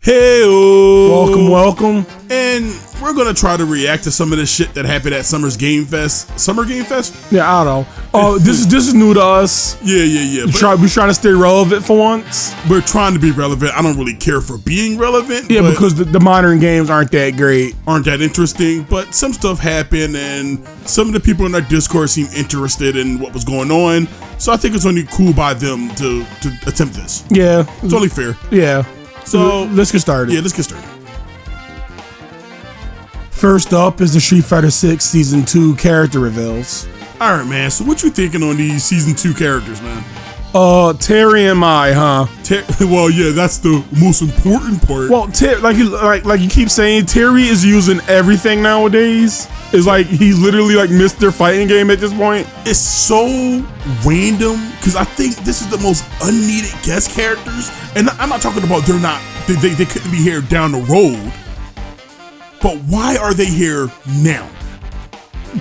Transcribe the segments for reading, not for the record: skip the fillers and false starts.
Hey-o. Welcome. And we're gonna try to react to some of the shit that happened at Summer Game Fest. Yeah, I don't know. Oh, this is new to us. Yeah. We're trying to stay relevant for once. We're trying to be relevant. I don't really care for being relevant. Yeah, because the modern games aren't that great. Aren't that interesting. But some stuff happened, and some of the people in our Discord seem interested in what was going on. So I think it's only cool by them to attempt this. Yeah. It's only fair. Yeah. So let's get started. Yeah, let's get started. First up is the Street Fighter 6 Season 2 character reveals. All right, man. So what you thinking on these Season 2 characters, man? Terry and Mai, huh? Well, yeah, that's the most important part. Well, like you keep saying, Terry is using everything nowadays. It's like he's literally like Mr. Fighting Game at this point. It's so random because I think this is the most unneeded guest characters, and I'm not talking about they couldn't be here down the road. But why are they here now?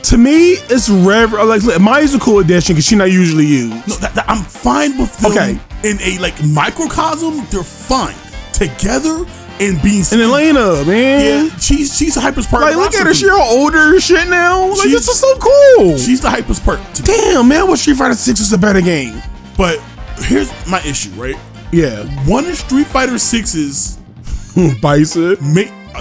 To me, it's rare. Like, Mai's a cool addition because she's not usually used. No, I'm fine with them in a like microcosm. They're fine together and being. And Elena, man, yeah, she's the hypest part. Like, look at her, she's all older and shit now. Like, this is so cool. She's the hypest part. Damn, man, what Street Fighter 6 is a better game. But here's my issue, right? Yeah, one of Street Fighter 6's Bison.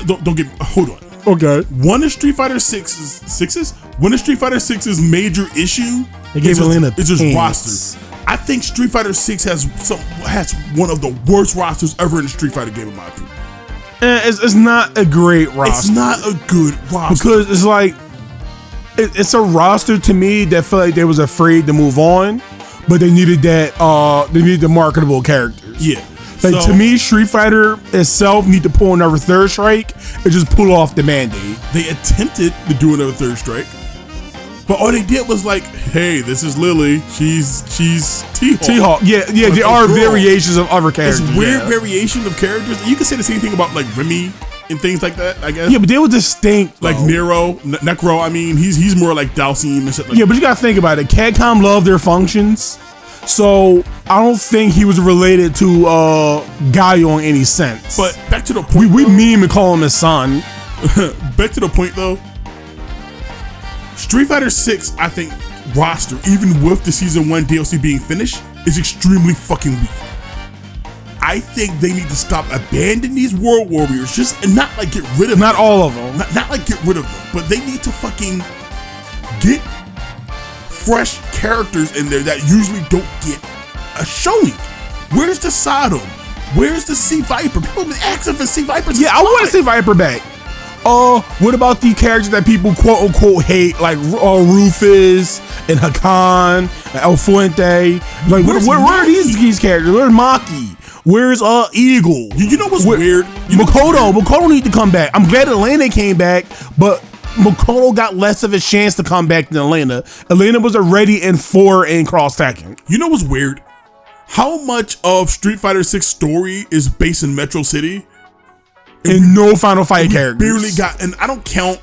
Don't get. Hold on. Okay. One of Street Fighter 6's major issue they gave Elena is his roster. I think Street Fighter 6 has one of the worst rosters ever in a Street Fighter game, in my opinion. It's not a great roster. It's not a good roster because it's like it's a roster to me that felt like they was afraid to move on, but they needed that. They needed the marketable characters. Yeah. Like, to me, Street Fighter itself need to pull another third strike and just pull off the mandate. They attempted to do another third strike, but all they did was like, hey, this is Lily. She's T-Hawk. T-Hawk. Yeah. There are variations of other characters. It's weird variation of characters. You can say the same thing about like Remy and things like that, I guess. Yeah, but they were distinct. Like Necro. I mean, he's more like Dalsim and shit like that. But you gotta think about it. Capcom loved their functions. So I don't think he was related to Gaio in any sense. But back to the point, we meme and call him his son. Back to the point though, Street Fighter 6, I think roster, even with the Season 1 DLC being finished, is extremely fucking weak. I think they need to stop abandoning these World Warriors, and not like get rid of them. Not all of them. Not like get rid of them, but they need to fucking get fresh characters in there that usually don't get a showing. Where's the Sodom? Where's the C Viper? People have been asking for C Vipers. Yeah, I want to see Viper back. What about the characters that people quote unquote hate, like Rufus and Hakan, and El Fuente? Like, where are these characters? Where's Maki? Where's Eagle? You know what's weird? Makoto need to come back. I'm glad Elena came back, but Makoto got less of a chance to come back than Elena. Elena was already in 4 in cross-tacking. You know what's weird? How much of Street Fighter 6 story is based in Metro City? And no Final Fight characters. Barely got, and I don't count.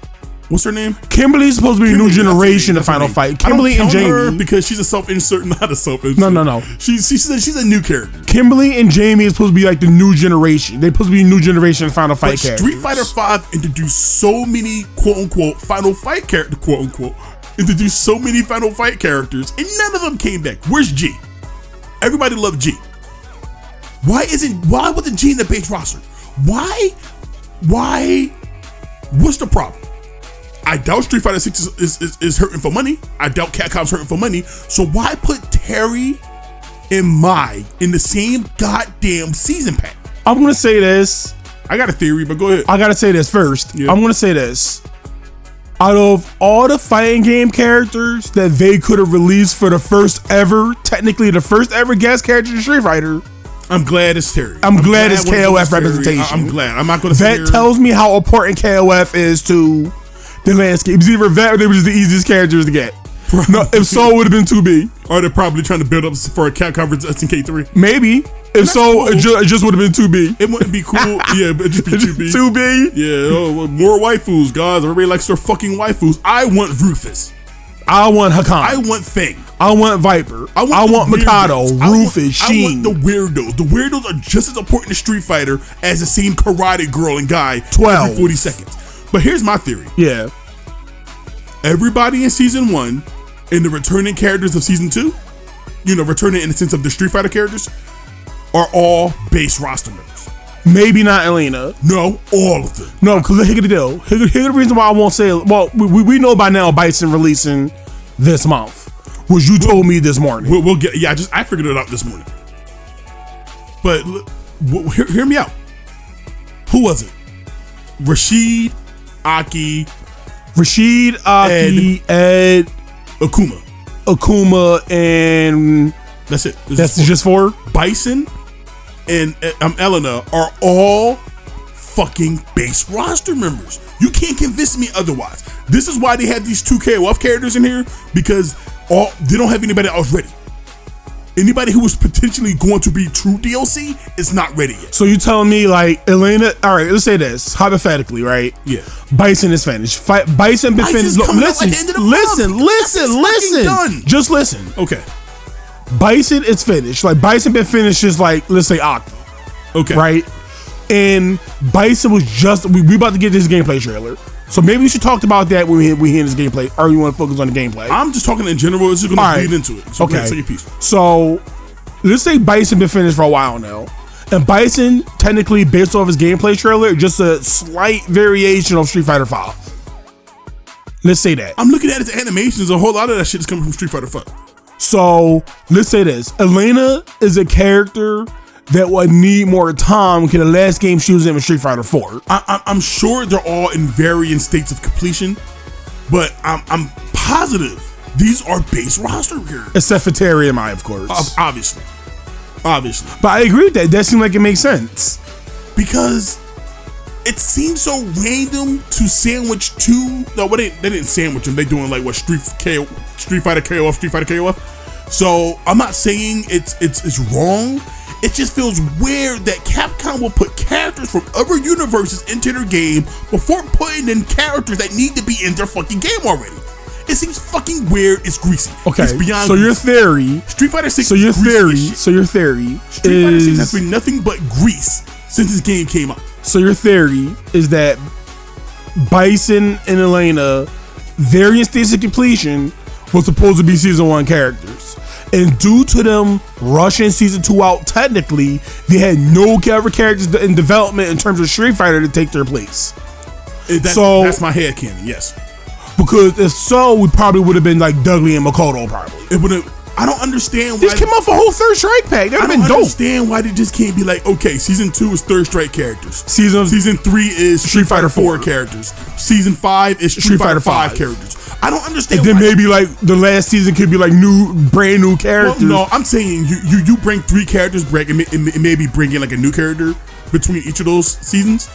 What's her name? Kimberly's supposed to be a new generation of Final Fight. Kimberly and Jamie. Her because she's a self-insert, not a self-insert. No. She's a new character. Kimberly and Jamie is supposed to be like the new generation. They're supposed to be a new generation of Final Fight characters. Street Fighter 5 introduced so many quote-unquote Final Fight characters, quote-unquote, introduced so many Final Fight characters, and none of them came back. Where's G? Everybody loved G. Why wasn't G in the base roster? Why? What's the problem? I doubt Street Fighter 6 is hurting for money. I doubt Capcom's hurting for money. So why put Terry and Mai in the same goddamn season pack? I'm gonna say this. I got a theory, but go ahead. I gotta say this first. Yeah. I'm gonna say this. Out of all the fighting game characters that they could have released for the first ever guest character in Street Fighter, I'm glad it's Terry. I'm glad it's KOF representation. I'm glad. I'm not gonna say that tells me how important KOF is to the landscape. It's either that or they were just the easiest characters to get. No, if so, it would have been 2B. Or they're probably trying to build up for a Capcom versus SNK3. Maybe. If so, cool. it just would have been 2B. It wouldn't be cool. Yeah, it'd just be 2B. 2B? Yeah, more waifus, guys. Everybody likes their fucking waifus. I want Rufus. I want Hakan. I want Fang. I want Viper. I want Mikado, Rufus, Sheen. I want the weirdos. The weirdos are just as important to Street Fighter as the same karate girl and guy 12 every 40 seconds. But here's my theory. Yeah. Everybody in season 1 and the returning characters of season 2, returning in the sense of the Street Fighter characters, are all base roster members. Maybe not Elena. No, all of them. No, because here's the deal. Here's the reason why I won't say it. Well, we know by now Bison releasing this month, which you told me this morning. We'll get. Yeah, I figured it out this morning. But hear me out. Who was it? Rashid, Ed, Akuma, and that's it. That's just 4. Bison and Elena are all fucking base roster members. You can't convince me otherwise. This is why they have these 2 KOF characters in here, because they don't have anybody else ready. Anybody who was potentially going to be true DLC is not ready yet. So you telling me like Elena? All right, let's say this hypothetically, right? Yeah. Bison is finished. Bison been finished. Listen. Done. Just listen. Okay. Bison is finished. Like Bison been finished just like, let's say Octo. Okay. Right? And Bison was just, we about to get this gameplay trailer. So maybe we should talk about that when we hear this gameplay, or you want to focus on the gameplay? I'm just talking in general. It's just going to lead into it. So okay. Say your piece. So let's say Bison been finished for a while now. And Bison, technically, based off his gameplay trailer, just a slight variation of Street Fighter 5. Let's say that. I'm looking at his animations. A whole lot of that shit is coming from Street Fighter 5. So let's say this. Elena is a character that would need more time because the last game she was in was Street Fighter 4. I'm sure they're all in varying states of completion, but I'm positive these are base roster characters. Except for Terry and I, of course. Obviously. But I agree with that. That seemed like it makes sense. Because it seems so random to sandwich 2. No, they didn't sandwich them. They doing like what Street Fighter KOF. So I'm not saying it's wrong. It just feels weird that Capcom will put characters from other universes into their game before putting in characters that need to be in their fucking game already. It seems fucking weird. It's greasy. Okay, it's beyond so greasy. your theory, Street Fighter 6. So your theory, Street Fighter 6 has been nothing but grease since this game came out. So your theory is that Bison and Elena, various stages of completion, was supposed to be season 1 characters. And due to them rushing season 2 out, technically, they had no characters in development in terms of Street Fighter to take their place. That's my headcanon, yes. Because if so, we probably would have been like Dudley and Makoto, probably. It would have. I don't understand why. This came off a whole Third Strike pack. That would have been dope. I don't understand why they just can't be like, okay, season 2 is Third Strike characters. Season 3 is Street Fighter 4 characters. Season 5 is Street Fighter 5 characters. I don't understand. And then maybe like the last season could be like brand new characters. Well, no, I'm saying you bring 3 characters back and maybe bring in like a new character between each of those seasons,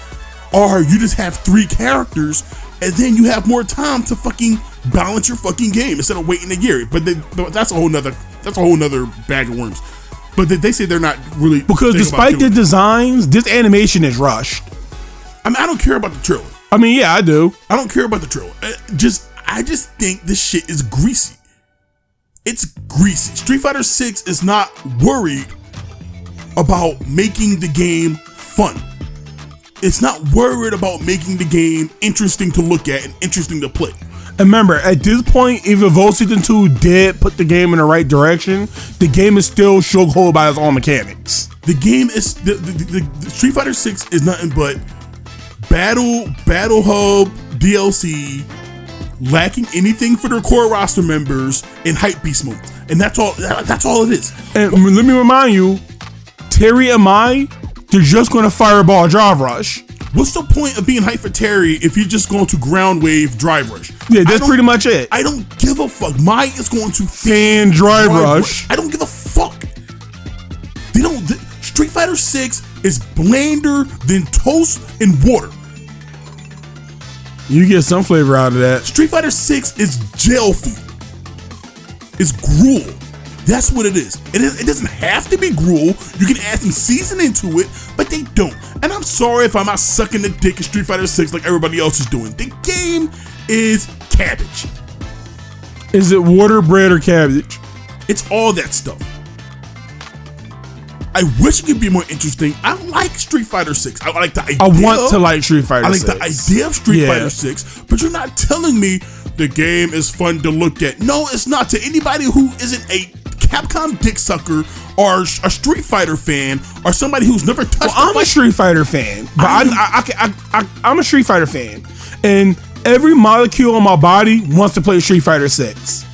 or you just have 3 characters and then you have more time to fucking balance your fucking game instead of waiting a year. But that's a whole nother bag of worms. But they say they're not really, because despite the designs, this animation is rushed. I mean, I don't care about the trailer. I mean, yeah, I do. I don't care about the trailer. I just think this shit is greasy. It's greasy. Street Fighter 6 is not worried about making the game fun. It's not worried about making the game interesting to look at and interesting to play. And remember, at this point, even though Season 2 did put the game in the right direction, the game is still chokehold by its own mechanics. The game is the Street Fighter 6 is nothing but battle hub DLC, lacking anything for their core roster members and hype beast moments, and that's all it is. And let me remind you, Terry and they're just going to fireball drive rush. What's the point of being hyped for Terry if you're just going to ground wave drive rush? Yeah, that's pretty much it. I don't give a fuck. Mai is going to fan drive rush. I don't give a fuck. Street Fighter 6 is blander than toast and water. You get some flavor out of that. Street Fighter 6 is jail food. It's gruel. That's what it is. It doesn't have to be gruel. You can add some seasoning to it, but they don't. And I'm sorry if I'm not sucking the dick of Street Fighter 6 like everybody else is doing. The game is cabbage. Is it water, bread, or cabbage? It's all that stuff. I wish it could be more interesting. I like Street Fighter 6. I like the idea. I want to like Street Fighter 6. I like the idea of Street Fighter 6, but you're not telling me the game is fun to look at. No, it's not. To anybody who isn't a Capcom dick sucker or a Street Fighter fan or somebody who's never touched. I'm a Street Fighter fan, but I'm a Street Fighter fan, and every molecule on my body wants to play Street Fighter 6.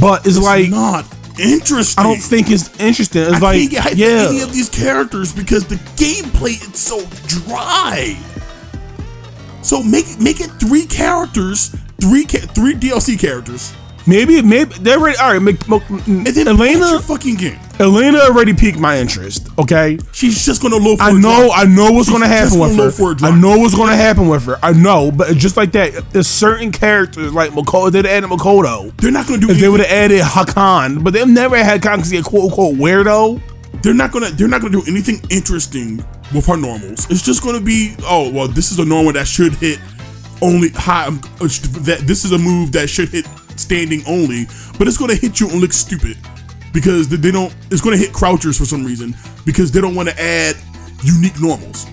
But it's like not interesting. I don't think it's interesting. It's I can't get hyped for any of these characters because the gameplay is so dry. So make it 3 characters, 3 DLC characters. Maybe they're ready. All right, and then Elena, your fucking game. Elena already piqued my interest. Okay, she's just gonna low for I know what's gonna happen with her. I know what's gonna happen with her. I know, but just like that, there's certain characters like Makoto. They'd added Makoto. They're not gonna do. If they would have added Hakan, but they've never had Hakan because he's a quote unquote weirdo. They're not gonna do anything interesting with her normals. It's just gonna be, oh well, this is a normal that should hit only high. That this is a move that should hit standing only, but it's gonna hit you and look stupid because they don't. It's gonna hit crouchers for some reason because they don't want to add unique normals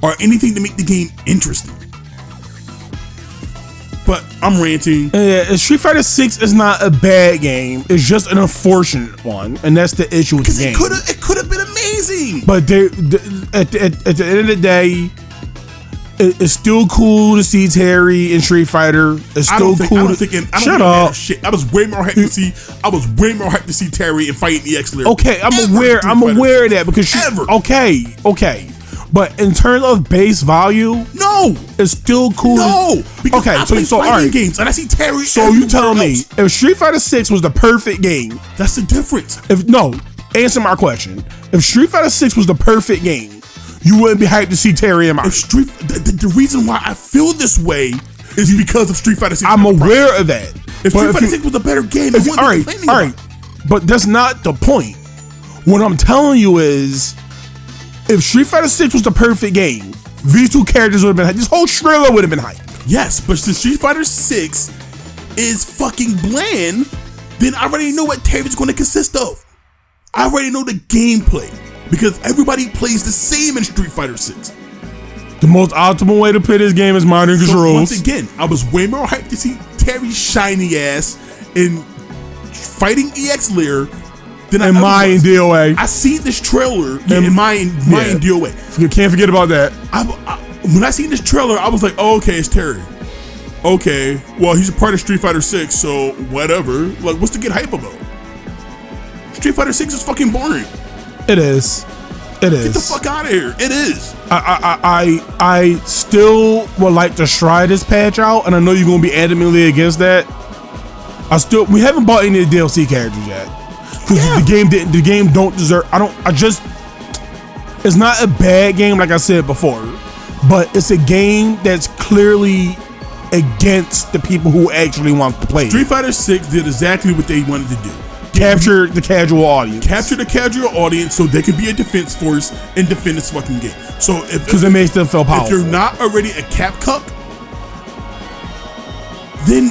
or anything to make the game interesting. But I'm ranting. Yeah, Street Fighter 6 is not a bad game. It's just an unfortunate one, and that's the issue with the game. It could have been amazing. But at the end of the day, it's still cool to see Terry in Street Fighter. It's still cool. Shut up. Shit. I was way more hyped to see Terry and fighting EX Lyric. Okay, I'm aware of that because okay. But in terms of base value, no, it's still cool. No, because I play fighting games and I see Terry. So you tell me, if Street Fighter 6 was the perfect game, that's the difference. Answer my question. If Street Fighter 6 was the perfect game, you wouldn't be hyped to see Terry in Mario. The reason why I feel this way is because of Street Fighter 6. I'm aware of that. If Street Fighter 6 was a better game, all right. But that's not the point. What I'm telling you is, if Street Fighter 6 was the perfect game, these 2 characters would have been hyped. This whole trailer would have been hyped. Yes, but since Street Fighter 6 is fucking bland, then I already know what Terry's going to consist of. I already know the gameplay. Because everybody plays the same in Street Fighter 6. The most optimal way to play this game is modern controls. Once again, I was way more hyped to see Terry's shiny ass in fighting EX Lear than in Mayan DOA. I seen this trailer in Mayan DOA. You can't forget about that. When I seen this trailer, I was like, oh, okay, it's Terry. Okay, well, he's a part of Street Fighter 6, so whatever. Like, what's to get hype about? Street Fighter 6 is fucking boring. It is. Get the fuck out of here. It is. I still would like to try this patch out, and I know you're gonna be adamantly against that. We haven't bought any of the DLC characters yet. Because the game don't deserve. It's not a bad game like I said before, but it's a game that's clearly against the people who actually want to play it. Street Fighter 6 did exactly what they wanted to do. Capture the casual audience. Capture the casual audience so they can be a defense force and defend this fucking game. So because it makes them feel powerful. If you're not already a cap cuck, then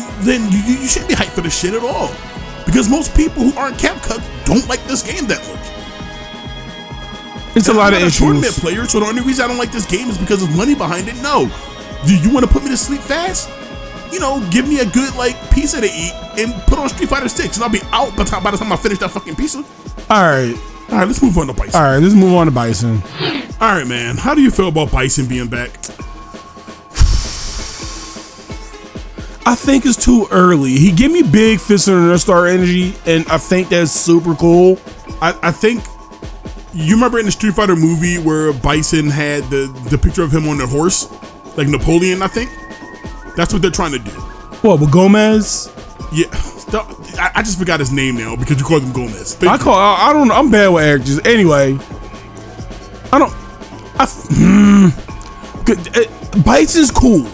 you shouldn't be hyped for this shit at all. Because most people who aren't cap cucks don't like this game that much. It's a lot of issues. I'm not a tournament player, so the only reason I don't like this game is because of money behind it. No. Do you want to put me to sleep fast? Give me a good pizza to eat and put on Street Fighter 6 and I'll be out by the time I finish that fucking pizza. All right, let's move on to Bison. All right, man. How do you feel about Bison being back? I think it's too early. He gave me big fist of the star energy, and I think that's super cool. I think you remember in the Street Fighter movie where Bison had the picture of him on the horse, like Napoleon, I think. That's what they're trying to do. What, with Gomez? Yeah. I just forgot his name now because you called him Gomez. I don't know. I'm bad with actors. Anyway, Bison's cool.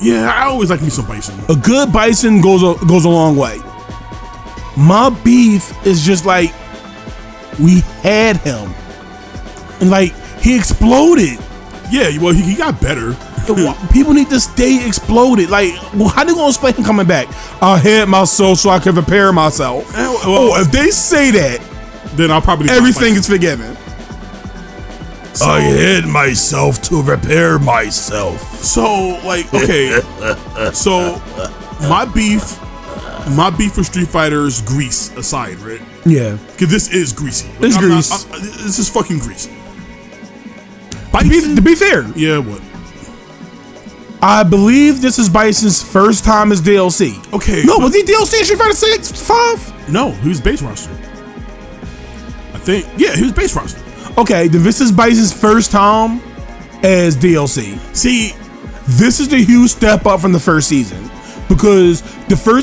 Yeah, I always like me some Bison. A good Bison goes a long way. My beef is just we had him. And he exploded. Yeah, well, he got better. People need to stay exploded. Like, well, how they gonna explain him coming back? I hid myself so I can repair myself. If they say that, then I'll probably everything is forgiven. So, I hid myself to repair myself. So, like, okay, so my beef for Street Fighter's grease aside, right? Yeah, because this is greasy. Like, it's grease. This is fucking grease. To be fair, yeah, what? I believe this is Bison's first time as DLC. Okay. No, was he DLC in Street Fighter 6, 5? No, he was base roster. I think. Yeah, he was base roster. Okay, then this is Bison's first time as DLC. See, this is the huge step up from the first season. Because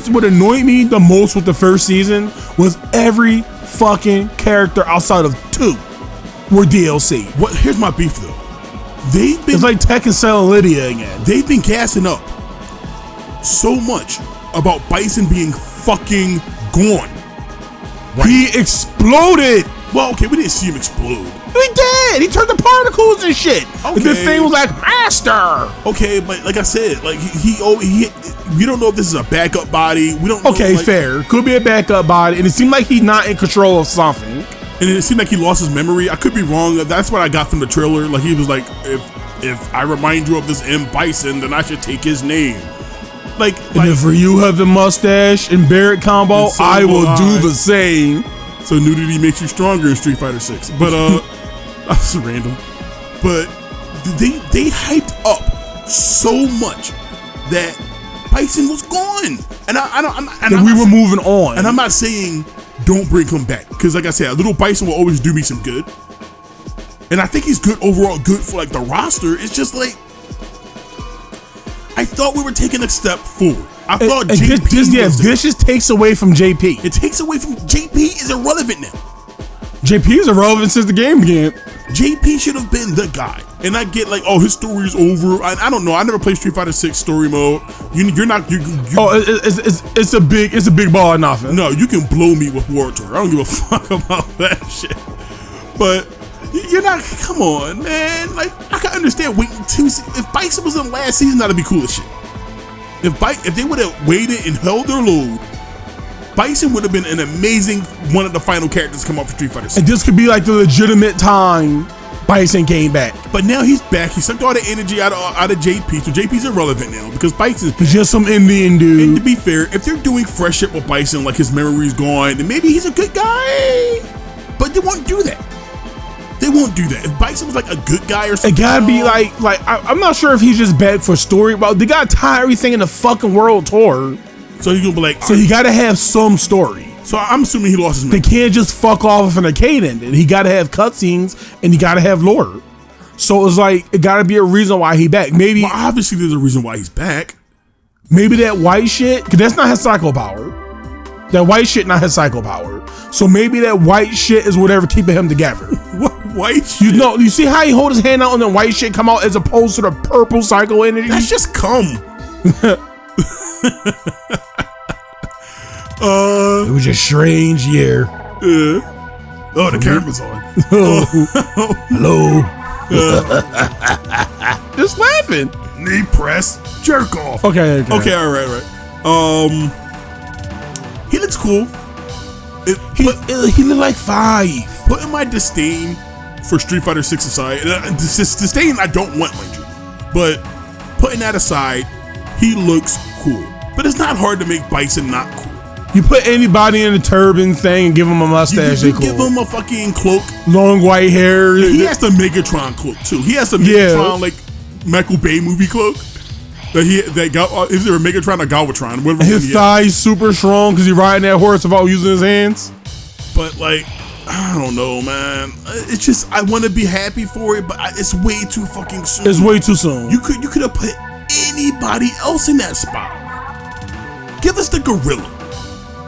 what annoyed me the most with the first season was every fucking character outside of 2 were DLC. Here's my beef though. It's like Tekken selling Lydia again. They've been gassing up so much about Bison being fucking gone. Right? He exploded. Well, okay, we didn't see him explode. He did. He turned to particles and shit. Okay. And the thing was like, Master. Okay, but like I said, like he we don't know if this is a backup body. We don't know. Okay, fair. Could be a backup body. And it seemed like he's not in control of something. And it seemed like he lost his memory. I could be wrong. That's what I got from the trailer. Like he was like, if I remind you of this M. Bison, then I should take his name. And if you have the mustache and Barrett combo, so I will do the same. So nudity makes you stronger in Street Fighter 6. But that's random. But they hyped up so much that Bison was gone, and we were moving on. And I'm not saying don't bring him back, because like I said, a little Bison will always do me some good, and I think he's good overall, good for like the roster. It's just like I thought we were taking a step forward. I thought JP this just takes away from JP. It takes away from JP is irrelevant now. JP is irrelevant since the game began. JP should have been the guy. And I get like, oh, his story is over. I don't know. I never played Street Fighter 6 story mode. It's a big ball of nothing. No, you can blow me with War Tour. I don't give a fuck about that shit. But you're not. Come on, man. Like I can understand waiting 2 seasons. If Bison was in the last season, that'd be cool as shit. If they would have waited and held their load, Bison would have been an amazing one of the final characters to come out for Street Fighter 6. And this could be like the legitimate time Bison came back. But now he's back. He sucked all the energy out of JP, so JP's irrelevant now because Bison's back. He's just some Indian dude. And to be fair, if they're doing fresh shit with Bison, like his memory's gone, then maybe he's a good guy. But they won't do that. They won't do that. If Bison was like a good guy or something, it gotta be like I'm not sure if he's just back for story, but they gotta tie everything in the fucking world tour. So he's gonna be like, so he gotta have some story. So I'm assuming he lost his memory. They can't just fuck off an arcade ending. He gotta have cutscenes and he gotta have lore. So it's like it gotta be a reason why he back. Maybe obviously there's a reason why he's back. Maybe that white shit, cause that's not his psycho power. That white shit not his psycho power. So maybe that white shit is whatever keeping him together. What white shit? You see how he hold his hand out and then white shit come out as opposed to the purple psycho energy? That's just cum. It was a strange year. Oh, the camera's on. Hello. Just laughing. Knee press, jerk off. Okay, all right. He looks cool. He looked like 5. Putting my disdain for Street Fighter 6 aside, disdain I don't want, mind you, but putting that aside, he looks cool. But it's not hard to make Bison not cool. You put anybody in a turban thing and give him a mustache, you cool. Give him a fucking cloak, long white hair. He has the Megatron cloak too. He has the Megatron like Michael Bay movie cloak. Is there a Megatron or Galvatron? His thighs super strong because he's riding that horse without using his hands. But like, I don't know, man. It's just I want to be happy for it, but it's way too fucking soon. It's way too soon. You could have put anybody else in that spot. Give us the gorilla.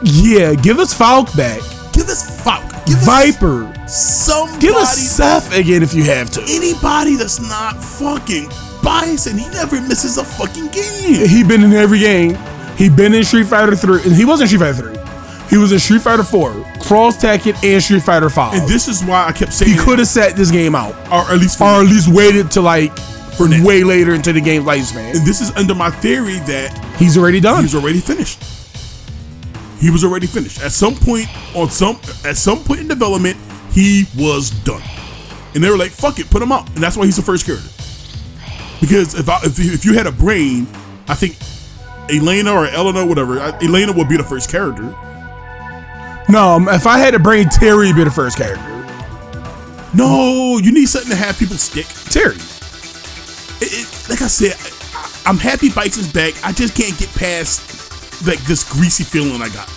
Yeah, give us Falk back. Give us Falk. Give Viper. Somebody. Give us Seth again if you have to. Anybody that's not fucking Bison. He never misses a fucking game. He been in every game. He been in Street Fighter 3, and he wasn't Street Fighter 3. He was in Street Fighter 4, Cross Tekken, and Street Fighter 5. And this is why I kept saying he could have set this game out, or at least waited to like for way later into the game's lifespan. And this is under my theory that he's already done. He's already finished. He was already finished. At some point in development, he was done. And they were like, "Fuck it, put him out." And that's why he's the first character. Because if you had a brain, I think Elena or Eleanor, whatever, Elena would be the first character. No, if I had a brain, Terry would be the first character. No, you need something to have people stick. Terry. Like I said, I'm happy Bison's back. I just can't get past like this greasy feeling I got.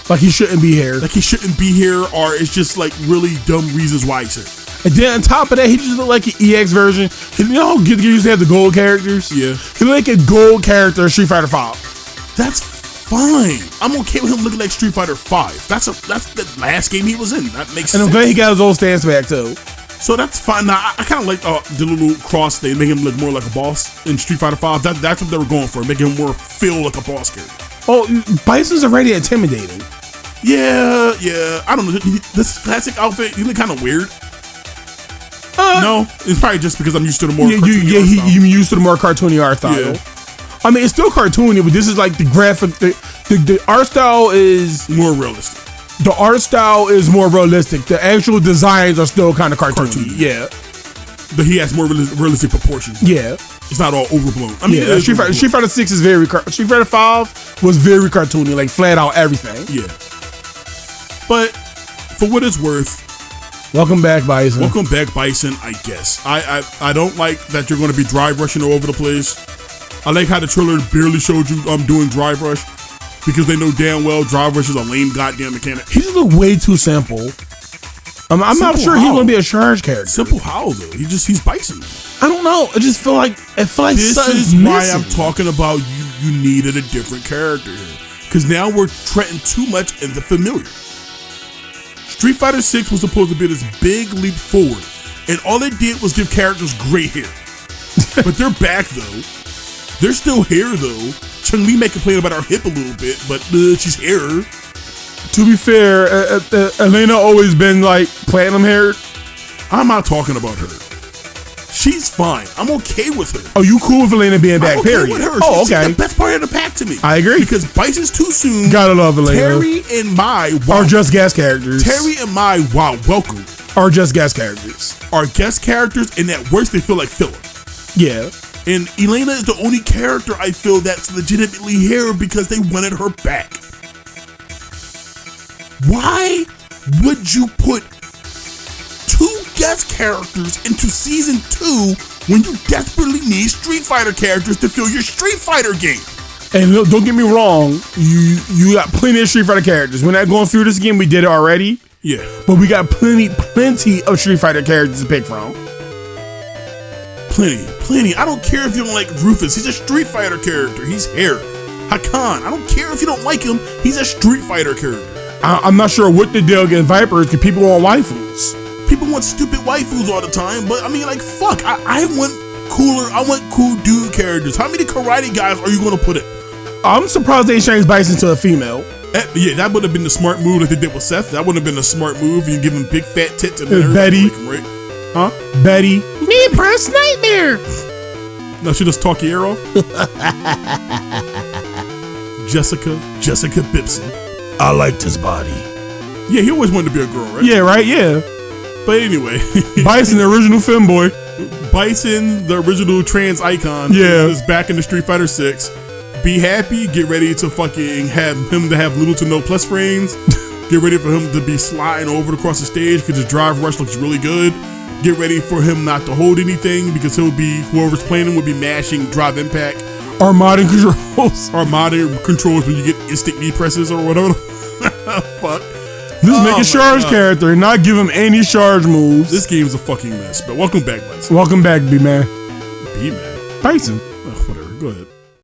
Like he shouldn't be here. Like he shouldn't be here, or it's just like really dumb reasons why he's here. And then on top of that, he just looked like an EX version. You know how you used to have the gold characters? Yeah. He looked like a gold character in Street Fighter 5. That's fine. I'm okay with him looking like Street Fighter 5. That's the last game he was in. That makes sense. And I'm glad he got his old stance back too. So that's fine. Now I kind of like the little cross thing, make him look more like a boss in Street Fighter 5. That's what they were going for, making him more feel like a boss character. Oh, Bison's already intimidating. Yeah. I don't know. This classic outfit, he look kind of weird. No, it's probably just because I'm used to the more cartoony art style. You used to the more cartoony art style. Yeah. I mean, it's still cartoony, but this is like the graphic. The art style is more realistic. The art style is more realistic. The actual designs are still kind of cartoony. Yeah. But he has more realistic proportions. Yeah. It's not all overblown. I mean, yeah, Street Fighter 6 is very... Street Fighter 5 was very cartoony, like flat out everything. Yeah. But for what it's worth... Welcome back, Bison. Welcome back, Bison, I guess. I don't like that you're going to be drive rushing all over the place. I like how the trailer barely showed you doing drive rush, because they know damn well drive rush is a lame goddamn mechanic. He just looked way too simple. I'm not sure he's going to be a charge character. Simple how, though? He's Bison. I don't know. I just feel like this is why I'm talking about you needed a different character here. Because now we're treading too much in the familiar. Street Fighter 6 was supposed to be this big leap forward, and all it did was give characters gray hair. But they're back though. They're still here though. Chun-Li may complain about her hip a little bit, but she's here. To be fair, Elena always been like platinum haired. I'm not talking about her. She's fine. I'm okay with her. Oh, you cool with Elena being back? I'm okay period. with her. Oh, she's okay. the best part of the pack to me. I agree. Because Bison's too soon. Gotta love Elena. Terry and Mai are just guest characters. Terry and Mai, wow, welcome. Are just guest characters. Are guest characters, and at worst, they feel like filler. Yeah. And Elena is the only character I feel that's legitimately here because they wanted her back. Why would you put 2 guest characters into season 2 when you desperately need Street Fighter characters to fill your Street Fighter game? And look, don't get me wrong, you got plenty of Street Fighter characters. We're not going through this again, we did it already. Yeah. But we got plenty of Street Fighter characters to pick from. Plenty. I don't care if you don't like Rufus. He's a Street Fighter character. He's here. Hakan. I don't care if you don't like him. He's a Street Fighter character. I'm not sure what the deal against Vipers, because people want waifus. People want stupid waifus all the time, but I mean, like, fuck. I want cool dude characters. How many karate guys are you going to put in? I'm surprised they changed Bison to a female. Yeah, that would have been the smart move like they did with Seth. That would have been a smart move. You give him big fat tits and Betty. Right? Huh? Betty. Me press nightmare. No, she just talk your ear off. Jessica Bipson. I liked his body. Yeah, he always wanted to be a girl, right? Yeah, right, yeah. But anyway. Bison, the original femboy. Bison, the original trans icon, is back in the Street Fighter 6. Be happy, get ready to fucking have him to have little to no plus frames. Get ready for him to be sliding over across the stage because his drive rush looks really good. Get ready for him not to hold anything because whoever's playing him will be mashing drive impact. Armada controls. Armada controls when you get instant knee presses or whatever. Fuck. Just make a charge character and not give him any charge moves. This game's a fucking mess, but welcome back, Bison. Welcome back, B-Man. B-Man? Bison. Whatever, go ahead.